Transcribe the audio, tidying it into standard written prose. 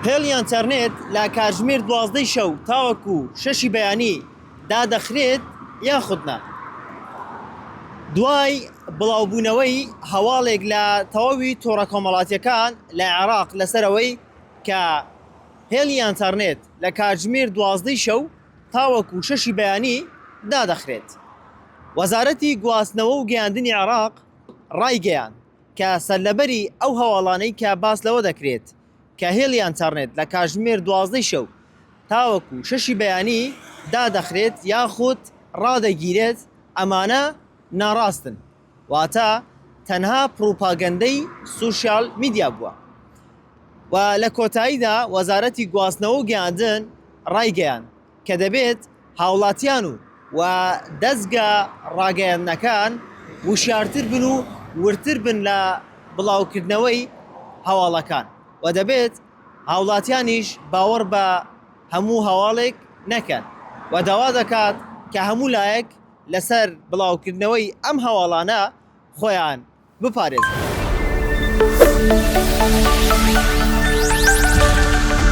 هێڵی ئینتەرنێت لە کاتژمێر 12 شەو تاوەکو 6 بەیانی دادەخرێت یاخودنا. دوای بڵاوبوونەوەی هەواڵێک لە تەواوی تۆڕە کۆمەڵاتیەکان لە عێراق لەسەرەوەی کە هێڵی ئینتەرنێت لە کاتژمێر 12 شەو تاوەکو 6 بەیانی دادەخرێت. وەزارەتی گواستنەوە و گەیاندنی عێراق ڕایگەیان کە سەرلەبەری ئەو هەواڵانەی کە باس لەوە دەکرێت کە هێڵی ئینتەرنێت لە کاتژمێر 12 شەو تاوەکو 6 بەیانی دادەخرێت یاخود ڕادەگیرێت، ئەمانە ناڕاستن، واتە تەنها پروپاگەندەی سوشیال میدیا بووە. و لە کۆتاییدا وەزارەتی گواستنەوە و گەیاندن ڕایگەیان کە دەبێت هاوڵاتیان و دەستگا ڕاگەیاندنەکان وشیارتر بن و ورتر بن لە بڵاوکردنەوەی هەواڵەکان و دەبێت هاوڵاتیانیش باوەڕ بە هەموو هەواڵێک نەکەن و داوا دەکات کە هەموو لایەک لەسەر بڵاوکردنەوەی ئەم هەواڵانە خۆیان بپارێزن.